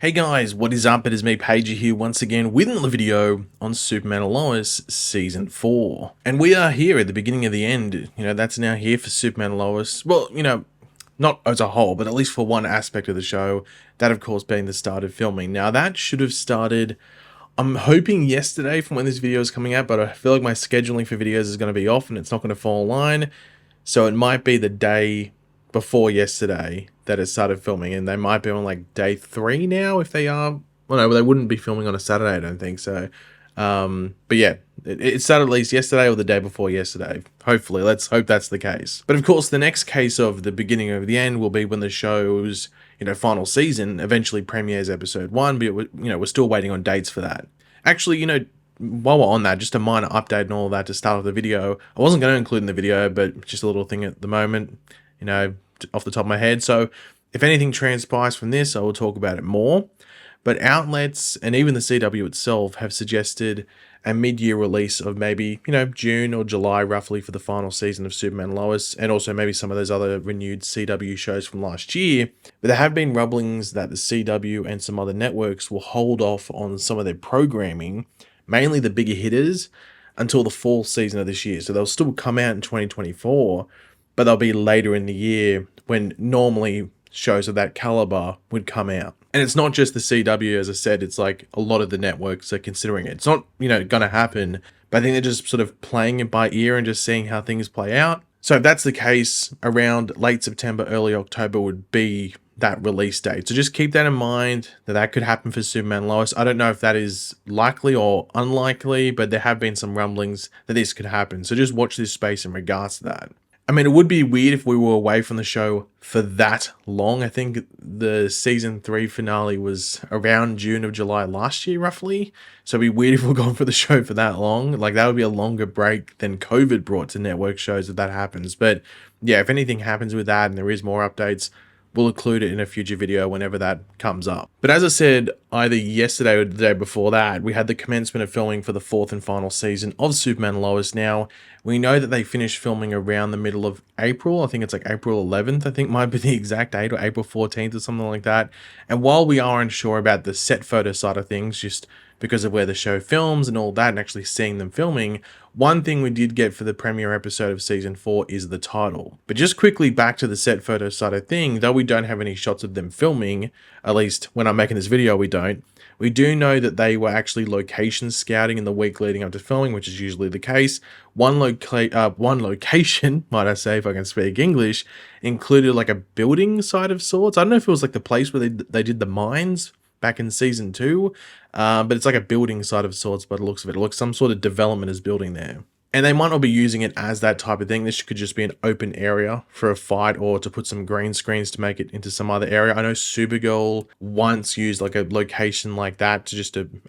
Hey guys, what is up? It is me, Pagey, here once again with another video on Superman and Lois Season 4. And we are here at the beginning of the end. That's now here for Superman and Lois. Well, not as a whole, but at least for one aspect of the show. That, of course, being the start of filming. Now, that should have started, I'm hoping yesterday from when this video is coming out, but I feel like my scheduling for videos is going to be off and it's not going to fall in line. So it might be the day before yesterday that it started filming, and they might be on like day 3 now if they are. Well, no, they wouldn't be filming on a Saturday, I don't think so. But yeah, it started at least yesterday or the day before yesterday. Hopefully, let's hope that's the case. But of course, the next case of the beginning of the end will be when the show's final season eventually premieres episode 1. But we're still waiting on dates for that. Actually, while we're on that, just a minor update and all of that to start off the video. I wasn't going to include in the video, but just a little thing at the moment, off the top of my head. So if anything transpires from this, I will talk about it more. But outlets and even the CW itself have suggested a mid-year release of maybe, June or July roughly for the final season of Superman and Lois, and also maybe some of those other renewed CW shows from last year. But there have been rumblings that the CW and some other networks will hold off on some of their programming, mainly the bigger hitters, until the fall season of this year. So they'll still come out in 2024, but they'll be later in the year when normally shows of that caliber would come out. And it's not just the CW, as I said, it's like a lot of the networks are considering it. It's not, going to happen, but I think they're just sort of playing it by ear and just seeing how things play out. So if that's the case, around late September, early October would be that release date. So just keep that in mind, that could happen for Superman and Lois. I don't know if that is likely or unlikely, but there have been some rumblings that this could happen. So just watch this space in regards to that. I mean, it would be weird if we were away from the show for that long. I think the season 3 finale was around June of July last year, roughly. So it'd be weird if we're gone for the show for that long. Like, that would be a longer break than COVID brought to network shows if that happens. But yeah, if anything happens with that and there is more updates, we'll include it in a future video whenever that comes up. But as I said, either yesterday or the day before that, we had the commencement of filming for the 4th and final season of Superman and Lois. Now, we know that they finished filming around the middle of April. I think it's like April 11th, I think might be the exact date, or April 14th or something like that. And while we are unsure about the set photo side of things, just because of where the show films and all that, and actually seeing them filming, one thing we did get for the premiere episode of season 4 is the title. But just quickly back to the set photo side of thing, though we don't have any shots of them filming, at least when I'm making this video we don't, we do know that they were actually location scouting in the week leading up to filming, which is usually the case. One location, might I say, if I can speak English, included like a building side of sorts. I don't know if it was like the place where they did the mines back in season 2, but it's like a building side of sorts by the looks of it. It looks some sort of development is building there. And they might not be using it as that type of thing. This could just be an open area for a fight, or to put some green screens to make it into some other area. I know Supergirl once used like a location like that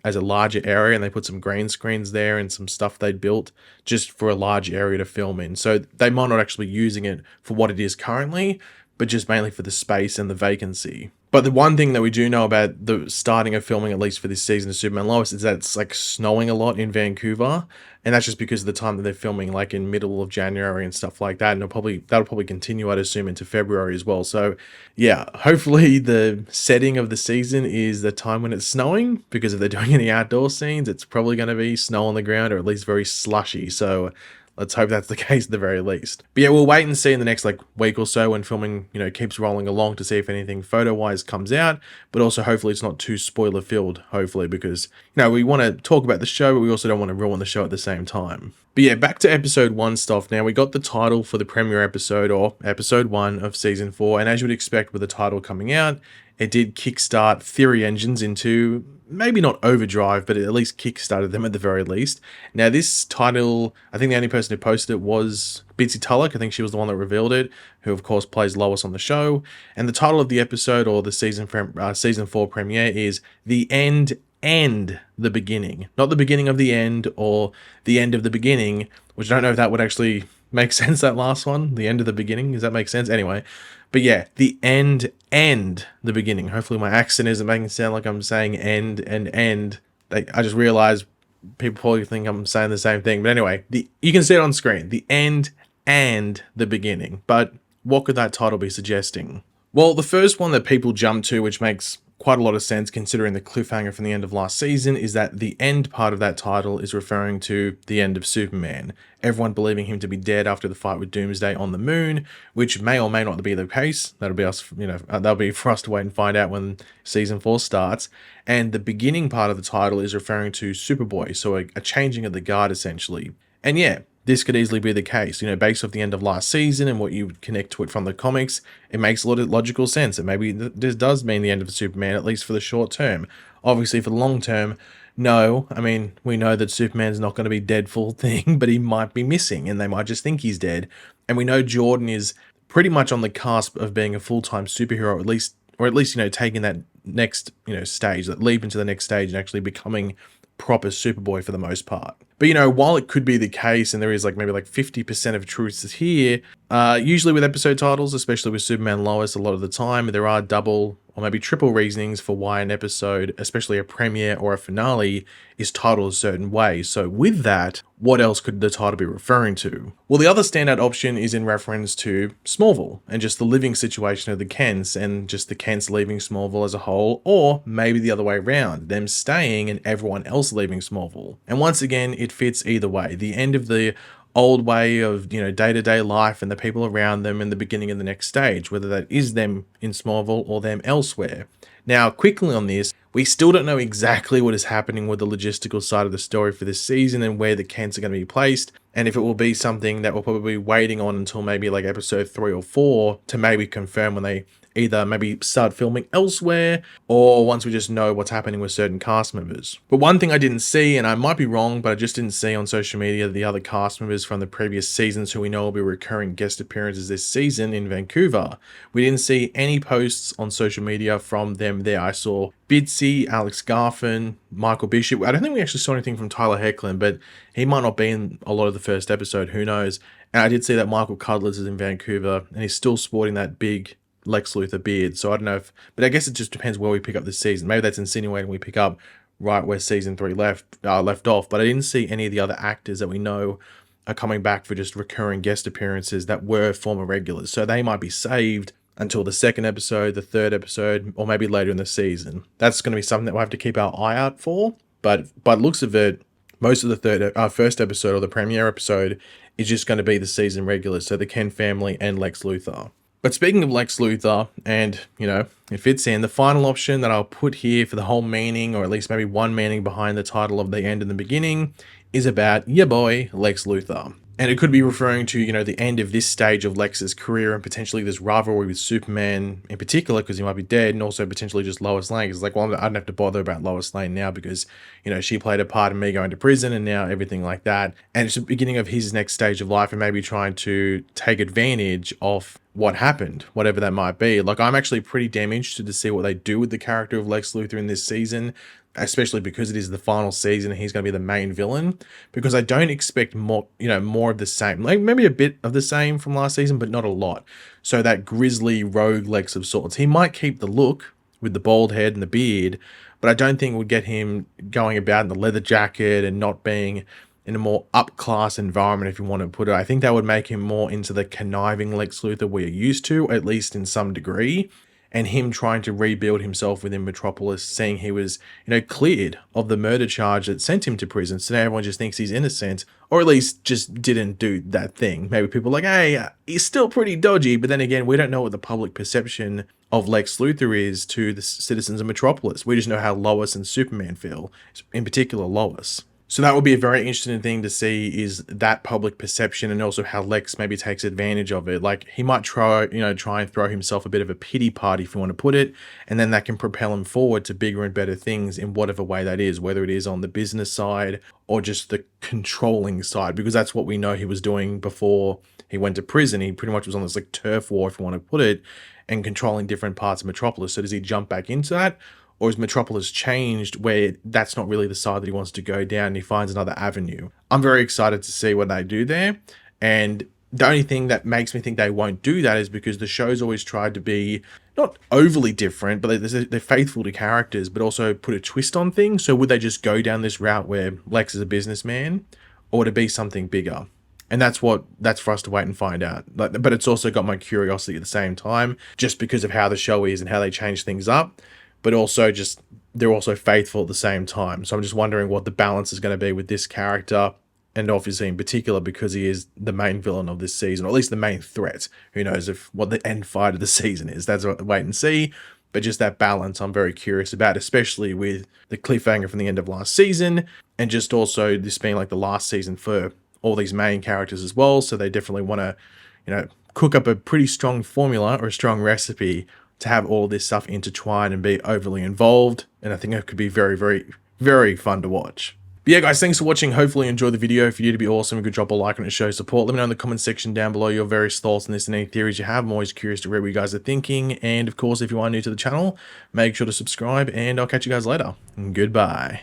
as a larger area, and they put some green screens there and some stuff they'd built just for a large area to film in. So they might not actually be using it for what it is currently, but just mainly for the space and the vacancy. But the one thing that we do know about the starting of filming, at least for this season of Superman and Lois, is that it's like snowing a lot in Vancouver. And that's just because of the time that they're filming, like in middle of January and stuff like that. And that'll probably continue, I'd assume, into February as well. So yeah, hopefully the setting of the season is the time when it's snowing, because if they're doing any outdoor scenes, it's probably going to be snow on the ground, or at least very slushy. So let's hope that's the case at the very least. But yeah, we'll wait and see in the next week or so when filming, keeps rolling along, to see if anything photo-wise comes out. But also hopefully it's not too spoiler-filled, hopefully, because, we want to talk about the show, but we also don't want to ruin the show at the same time. But yeah, back to episode 1 stuff now. We got the title for the premiere episode, or episode 1 of season 4. And as you would expect with the title coming out, it did kickstart theory engines into, maybe not overdrive, but it at least kickstarted them at the very least. Now this title, I think the only person who posted it was Bitsy Tulloch. I think she was the one that revealed it, who of course plays Lois on the show. And the title of the episode, or the season 4 premiere, is The End and the Beginning. Not the beginning of the end, or the end of the beginning, which I don't know if that would actually make sense, that last one. The end of the beginning, does that make sense? Anyway, but yeah, the end and the beginning. Hopefully my accent isn't making it sound like I'm saying end and end. I just realized people probably think I'm saying the same thing. But anyway, you can see it on screen. The end and the beginning. But what could that title be suggesting? Well, the first one that people jump to, which makes quite a lot of sense considering the cliffhanger from the end of last season is that the end part of that title is referring to the end of Superman. Everyone believing him to be dead after the fight with Doomsday on the moon, which may or may not be the case. That'll be us, that'll be for us to wait and find out when season 4 starts. And the beginning part of the title is referring to Superboy, so a changing of the guard essentially. And yeah, this could easily be the case, based off the end of last season and what you would connect to it from the comics. It makes a lot of logical sense that maybe this does mean the end of Superman, at least for the short term. Obviously, for the long term, no. I mean, we know that Superman's not going to be dead full thing, but he might be missing, and they might just think he's dead. And we know Jordan is pretty much on the cusp of being a full-time superhero, or at least taking that next, stage, that leap into the next stage and actually becoming proper Superboy for the most part. But while it could be the case and there is maybe 50% of truths here, usually with episode titles, especially with Superman and Lois, a lot of the time there are double or maybe triple reasonings for why an episode, especially a premiere or a finale, is titled a certain way. So with that, what else could the title be referring to? Well, the other standout option is in reference to Smallville and just the living situation of the Kents and just the Kents leaving Smallville as a whole, or maybe the other way around, them staying and everyone else leaving Smallville. And once again, it fits either way. The end of the old way of day-to-day life and the people around them and the beginning of the next stage, whether that is them in Smallville or them elsewhere. Now, quickly on this, we still don't know exactly what is happening with the logistical side of the story for this season and where the Kents are going to be placed, and if it will be something that we'll probably be waiting on until maybe episode 3 or 4 to maybe confirm when they either maybe start filming elsewhere or once we just know what's happening with certain cast members. But one thing I didn't see, and I might be wrong, but I just didn't see on social media the other cast members from the previous seasons who we know will be recurring guest appearances this season in Vancouver. We didn't see any posts on social media from them there. I saw Bitsy, Alex Garfin, Michael Bishop. I don't think we actually saw anything from Tyler Hoechlin, but he might not be in a lot of the first episode, who knows. And I did see that Michael Cudlitz is in Vancouver and he's still sporting that big Lex Luthor beard, so I don't know but I guess it just depends where we pick up this season. Maybe that's insinuating we pick up right where season 3 left off, but I didn't see any of the other actors that we know are coming back for just recurring guest appearances that were former regulars, so they might be saved until the second episode, the third episode, or maybe later in the season. That's going to be something that we'll have to keep our eye out for, but by the looks of it, most of the first episode or the premiere episode is just going to be the season regulars, so the Kent family and Lex Luthor. But speaking of Lex Luthor, and, it fits in, the final option that I'll put here for the whole meaning, or at least maybe one meaning behind the title of the end and the beginning, is about your boy, Lex Luthor. And it could be referring to, the end of this stage of Lex's career and potentially this rivalry with Superman in particular, because he might be dead, and also potentially just Lois Lane. It's I don't have to bother about Lois Lane now because, she played a part in me going to prison and now everything like that. And it's the beginning of his next stage of life and maybe trying to take advantage of what happened, whatever that might be. I'm actually pretty damn interested to see what they do with the character of Lex Luthor in this season, especially because it is the final season and he's going to be the main villain, because I don't expect more of the same, maybe a bit of the same from last season, but not a lot. So that grisly rogue Lex of sorts, he might keep the look with the bald head and the beard, but I don't think it would get him going about in the leather jacket and not being in a more up-class environment, if you want to put it. I think that would make him more into the conniving Lex Luthor we're used to, at least in some degree, and him trying to rebuild himself within Metropolis, seeing he was, cleared of the murder charge that sent him to prison. So now everyone just thinks he's innocent, or at least just didn't do that thing. Maybe people are like, hey, he's still pretty dodgy, but then again, we don't know what the public perception of Lex Luthor is to the citizens of Metropolis. We just know how Lois and Superman feel, in particular Lois. So that would be a very interesting thing to see, is that public perception, and also how Lex maybe takes advantage of it. He might try and throw himself a bit of a pity party, if you want to put it, and then that can propel him forward to bigger and better things in whatever way that is, whether it is on the business side or just the controlling side, because that's what we know he was doing before he went to prison. He pretty much was on this turf war, if you want to put it, and controlling different parts of Metropolis. So does he jump back into that? Or is Metropolis changed where that's not really the side that he wants to go down and he finds another avenue? I'm very excited to see what they do there. And the only thing that makes me think they won't do that is because the show's always tried to be not overly different, but they're faithful to characters, but also put a twist on things. So would they just go down this route where Lex is a businessman, or would it be something bigger? And that's for us to wait and find out. But it's also got my curiosity at the same time, just because of how the show is and how they change things up. but also just they're also faithful at the same time. So I'm just wondering what the balance is going to be with this character, and obviously in particular because he is the main villain of this season, or at least the main threat. Who knows if what the end fight of the season is? That's what wait and see. But just that balance I'm very curious about, especially with the cliffhanger from the end of last season, and just also this being like the last season for all these main characters as well. So they definitely want to, cook up a pretty strong formula or a strong recipe to have all this stuff intertwined and be overly involved. And I think it could be very, very, very fun to watch. But yeah, guys, thanks for watching. Hopefully you enjoyed the video. If you did, it'd be awesome. You could drop a like on it to show support. Let me know in the comment section down below your various thoughts on this and any theories you have. I'm always curious to read what you guys are thinking. And of course, if you are new to the channel, make sure to subscribe, and I'll catch you guys later. Goodbye.